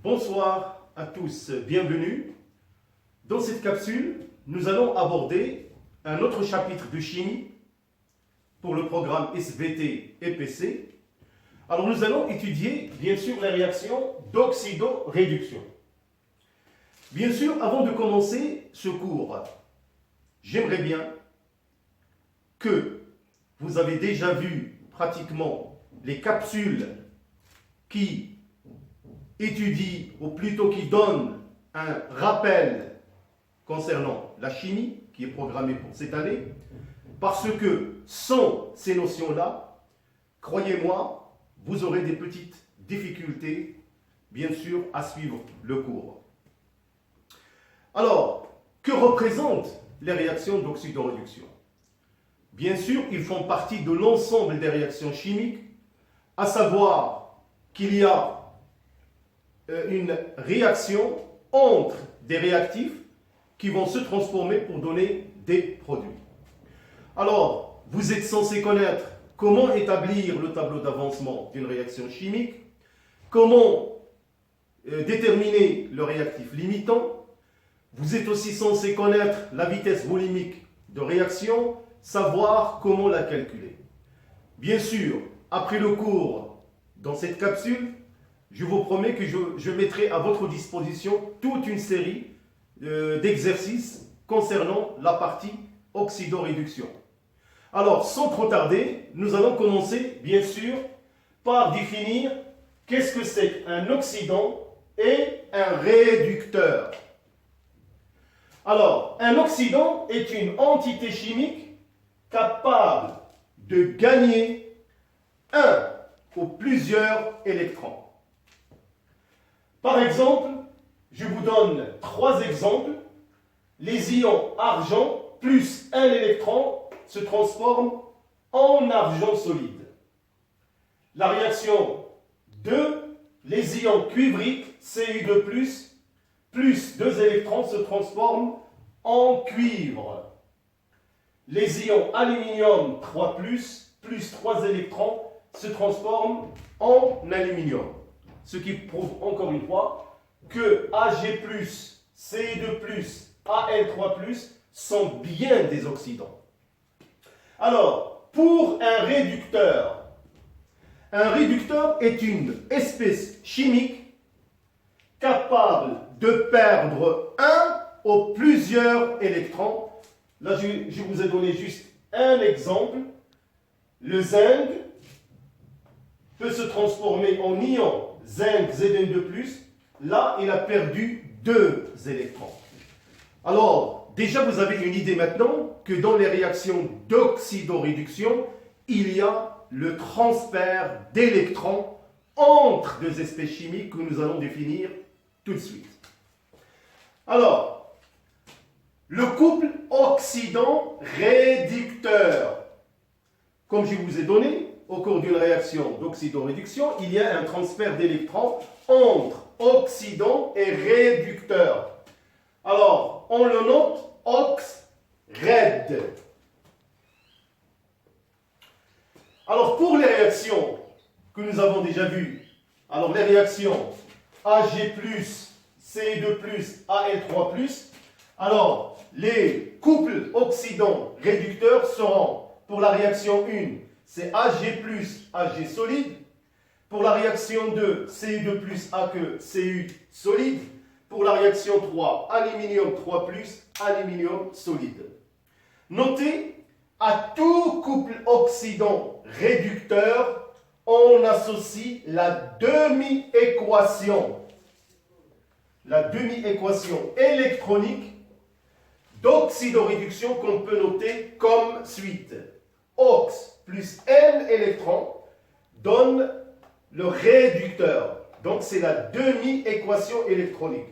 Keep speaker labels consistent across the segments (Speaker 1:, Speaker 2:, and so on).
Speaker 1: Bonsoir à tous, bienvenue. Dans cette capsule, nous allons aborder un autre chapitre de chimie pour le programme SVT et PC. Alors nous allons étudier bien sûr les réactions d'oxydoréduction. Bien sûr, avant de commencer ce cours, j'aimerais bien que vous avez déjà vu pratiquement les capsules qui étudient, ou plutôt qui donnent un rappel concernant la chimie qui est programmée pour cette année, parce que sans ces notions-là, croyez-moi, vous aurez des petites difficultés, bien sûr, à suivre le cours. Alors, que représentent les réactions d'oxydoréduction? Bien sûr, ils font partie de l'ensemble des réactions chimiques, à savoir qu'il y a une réaction entre des réactifs qui vont se transformer pour donner des produits. Alors, vous êtes censé connaître comment établir le tableau d'avancement d'une réaction chimique, comment déterminer le réactif limitant. Vous êtes aussi censé connaître la vitesse volimique de réaction, savoir comment la calculer. Bien sûr, après le cours, dans cette capsule, je vous promets que je mettrai à votre disposition toute une série d'exercices concernant la partie oxydoréduction. Alors, sans trop tarder, nous allons commencer, bien sûr, par définir qu'est-ce que c'est un oxydant et un réducteur. Alors, un oxydant est une entité chimique capable de gagner un ou plusieurs électrons. Par exemple, je vous donne 3 exemples. Les ions argent plus un électron se transforment en argent solide. La réaction 2, les ions cuivriques Cu2+, plus 2 électrons se transforment en cuivre. Les ions aluminium 3+, plus 3 électrons se transforment en aluminium. Ce qui prouve encore une fois que Ag+, Cu2+, Al3+, sont bien des oxydants. Alors, pour un réducteur est une espèce chimique capable de perdre un ou plusieurs électrons. Là, je vous ai donné juste un exemple. Le zinc peut se transformer en ion zinc Zn2+. Là, il a perdu 2 électrons. Alors, déjà, vous avez une idée maintenant que dans les réactions d'oxydoréduction, il y a le transfert d'électrons entre 2 espèces chimiques que nous allons définir tout de suite. Alors, le couple oxydant-réducteur. Comme je vous ai donné, au cours d'une réaction d'oxydoréduction, il y a un transfert d'électrons entre oxydant et réducteur. Alors, on le note OX-RED. Alors, pour les réactions que nous avons déjà vues, alors les réactions Ag+, Cu2+, Al3+, alors les couples oxydant-réducteurs seront, pour la réaction 1, c'est Ag+, Ag solide. Pour la réaction 2, Cu2+, Aq, Cu solide. Pour la réaction 3, aluminium 3+, aluminium solide. Notez, à tout couple oxydant-réducteur, on associe la demi-équation. La demi-équation électronique d'oxydoréduction qu'on peut noter comme suite. Ox plus N électrons donne le réducteur. Donc, c'est la demi-équation électronique.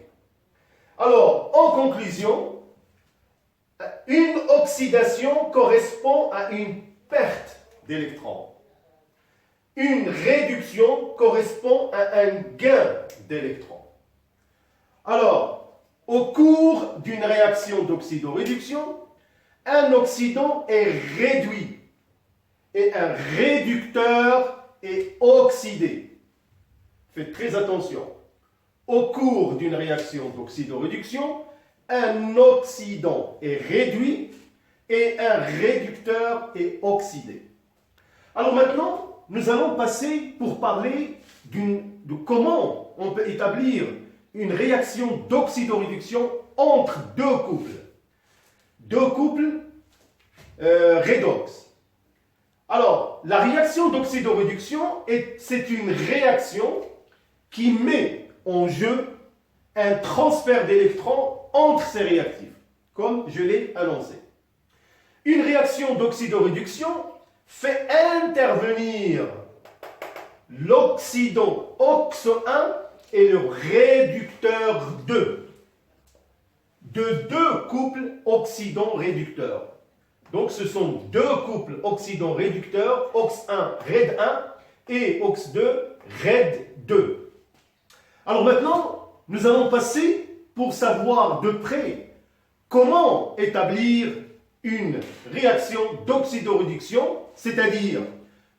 Speaker 1: Alors, en conclusion, une oxydation correspond à une perte d'électrons. Une réduction correspond à un gain d'électrons. Alors, au cours d'une réaction d'oxydoréduction, un oxydant est réduit et un réducteur est oxydé. Faites très attention. au cours d'une réaction d'oxydoréduction, un oxydant est réduit et un réducteur est oxydé. Alors maintenant, nous allons passer pour parler de comment on peut établir une réaction d'oxydoréduction entre deux couples. Deux couples redox. Alors, la réaction d'oxydoréduction, c'est une réaction qui met en jeu un transfert d'électrons entre ces réactifs, comme je l'ai annoncé. Une réaction d'oxydoréduction fait intervenir l'oxydant OX1 et le réducteur 2 de deux couples oxydants-réducteurs. Donc ce sont deux couples oxydants-réducteurs, OX1, RED1 et OX2, RED2. Alors maintenant, nous allons passer pour savoir de près comment établir une réaction d'oxydoréduction, c'est-à-dire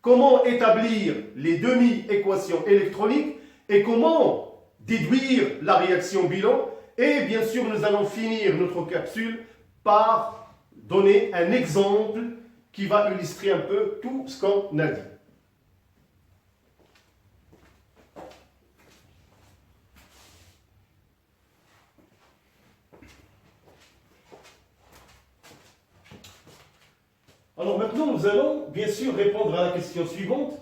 Speaker 1: comment établir les demi-équations électroniques et comment déduire la réaction bilan. Et bien sûr, nous allons finir notre capsule par donner un exemple qui va illustrer un peu tout ce qu'on a dit. Alors maintenant, nous allons bien sûr répondre à la question suivante.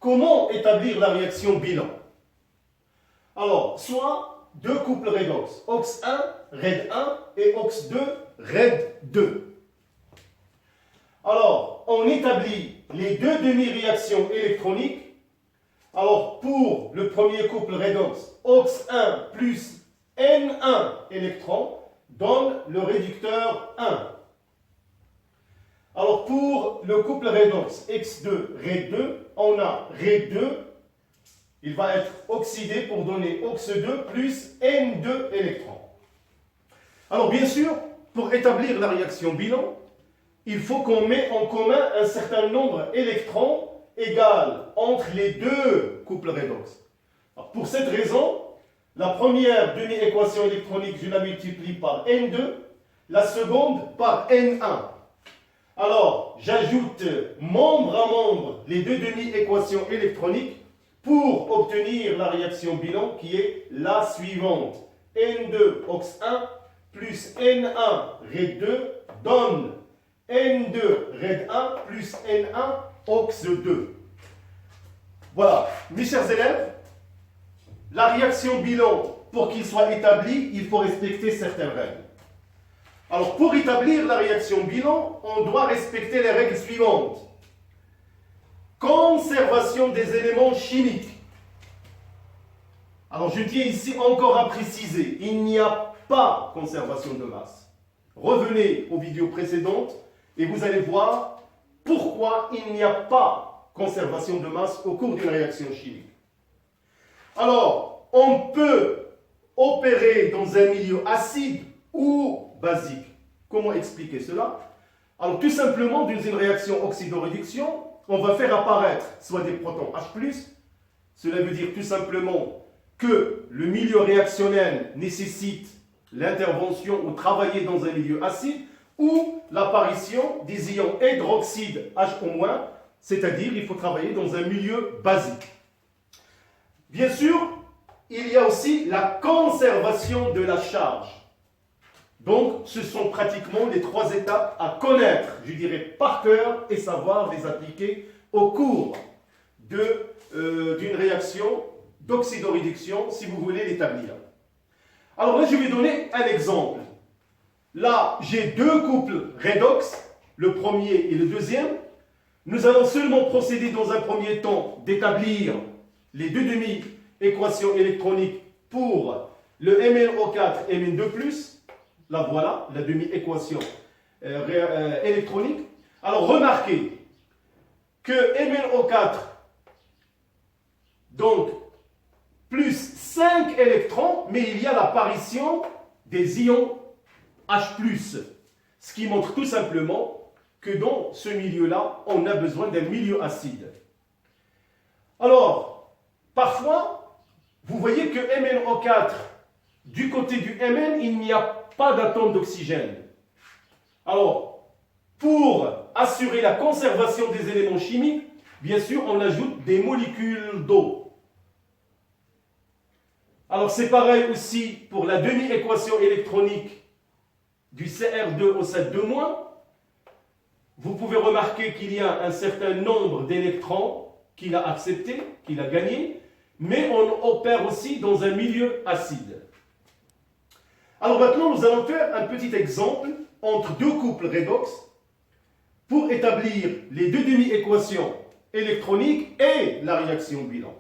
Speaker 1: Comment établir la réaction bilan? Alors, soit deux couples redox, OX1, RED1 et OX2, RED2. Alors, on établit les deux demi-réactions électroniques. Alors, pour le premier couple redox, OX1 plus N1 électrons donne le réducteur 1. Alors, pour le couple redox X2, RED2, on a RED2, il va être oxydé pour donner OX2 plus N2 électrons. Alors, bien sûr, pour établir la réaction bilan, il faut qu'on mette en commun un certain nombre d'électrons égal entre les deux couples redox. Alors, pour cette raison, la première demi-équation électronique, je la multiplie par N2, la seconde par N1. Alors, j'ajoute membre à membre les deux demi-équations électroniques pour obtenir la réaction bilan qui est la suivante. N2 OX1 plus N1 RED2 donne N2 RED1 plus N1 OX2. Voilà, mes chers élèves, la réaction bilan, pour qu'il soit établi, il faut respecter certaines règles. Alors, pour établir la réaction bilan, on doit respecter les règles suivantes. Conservation des éléments chimiques. Alors, je tiens ici encore à préciser, il n'y a pas conservation de masse. Revenez aux vidéos précédentes et vous allez voir pourquoi il n'y a pas conservation de masse au cours d'une réaction chimique. Alors, on peut opérer dans un milieu acide ou basique. Comment expliquer cela? Alors, tout simplement, dans une réaction oxydoréduction, on va faire apparaître soit des protons H+, cela veut dire tout simplement que le milieu réactionnel nécessite l'intervention ou travailler dans un milieu acide, ou l'apparition des ions hydroxyde HO-, c'est-à-dire il faut travailler dans un milieu basique. Bien sûr, il y a aussi la conservation de la charge. Donc, ce sont pratiquement les trois étapes à connaître, je dirais par cœur, et savoir les appliquer au cours d'une réaction d'oxydoréduction, si vous voulez l'établir. Alors là, je vais donner un exemple. Là, j'ai deux couples redox, le premier et le deuxième. Nous allons seulement procéder dans un premier temps d'établir les deux demi-équations électroniques pour le MnO4 Mn2+. Là, voilà, la demi-équation électronique. Alors, remarquez que MnO4, donc, plus 5 électrons, mais il y a l'apparition des ions H+, ce qui montre tout simplement que dans ce milieu-là, on a besoin d'un milieu acide. Alors, parfois, vous voyez que MnO4, du côté du Mn, il n'y a pas d'atome d'oxygène. Alors, pour assurer la conservation des éléments chimiques, bien sûr, on ajoute des molécules d'eau. Alors, c'est pareil aussi pour la demi-équation électronique du Cr2O7-2-. Vous pouvez remarquer qu'il y a un certain nombre d'électrons qu'il a acceptés, qu'il a gagnés, mais on opère aussi dans un milieu acide. Alors maintenant, nous allons faire un petit exemple entre deux couples redox pour établir les deux demi-équations électroniques et la réaction bilan.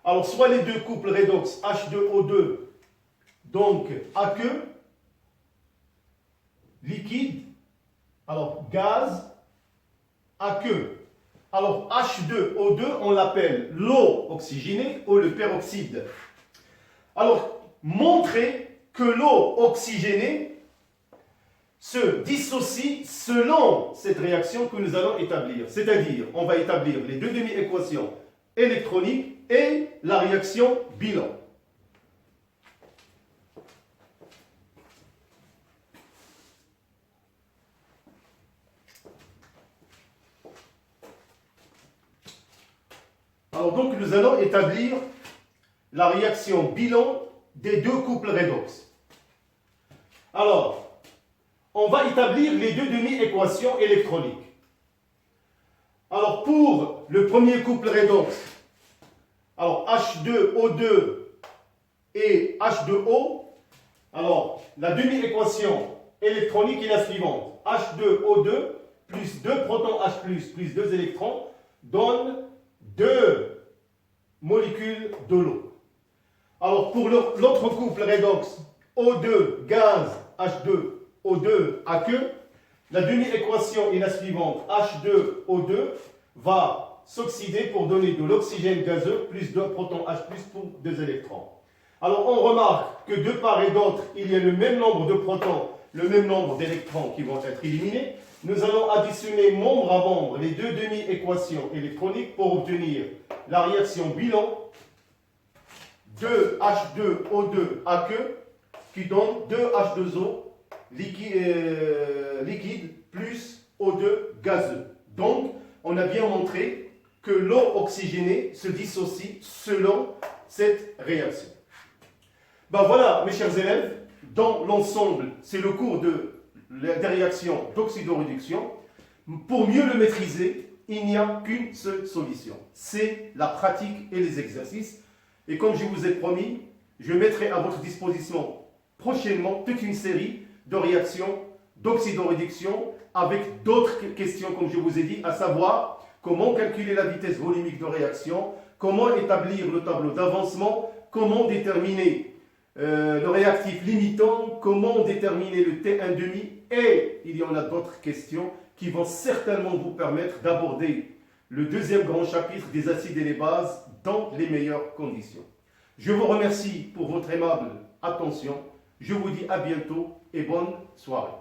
Speaker 1: Alors, soit les deux couples redox H2O2, donc aqueux, liquide, alors gaz, aqueux. Alors H2O2, on l'appelle l'eau oxygénée ou le peroxyde. Alors, montrer que l'eau oxygénée se dissocie selon cette réaction que nous allons établir. C'est-à-dire, on va établir les deux demi-équations électroniques et la réaction bilan. Alors donc, nous allons établir la réaction bilan des deux couples redox. Alors, on va établir les deux demi-équations électroniques. Alors, pour le premier couple redox, alors H2O2 et H2O, alors la demi-équation électronique est la suivante. H2O2 plus 2 protons H+, plus 2 électrons, donne 2 molécules de l'eau. Alors, pour l'autre couple redox, O2 gaz, H2O2 aqueux, la demi-équation est la suivante. H2O2 va s'oxyder pour donner de l'oxygène gazeux plus 2 protons H+, pour 2 électrons. Alors, on remarque que de part et d'autre, il y a le même nombre de protons, le même nombre d'électrons qui vont être éliminés. Nous allons additionner membre à membre les deux demi-équations électroniques pour obtenir la réaction bilan de H2O2 aqueux qui donne 2H2O liquide plus O2 gazeux. Donc, on a bien montré que l'eau oxygénée se dissocie selon cette réaction. Ben voilà, mes chers élèves, dans l'ensemble, c'est le cours des réactions d'oxydoréduction. Pour mieux le maîtriser, il n'y a qu'une seule solution. C'est la pratique et les exercices. Et comme je vous ai promis, je mettrai à votre disposition prochainement toute une série de réactions d'oxydoréduction avec d'autres questions, comme je vous ai dit, à savoir comment calculer la vitesse volumique de réaction, comment établir le tableau d'avancement, comment déterminer le réactif limitant, comment déterminer le T1,5, et il y en a d'autres questions qui vont certainement vous permettre d'aborder le deuxième grand chapitre des acides et les bases dans les meilleures conditions. Je vous remercie pour votre aimable attention. Je vous dis à bientôt et bonne soirée.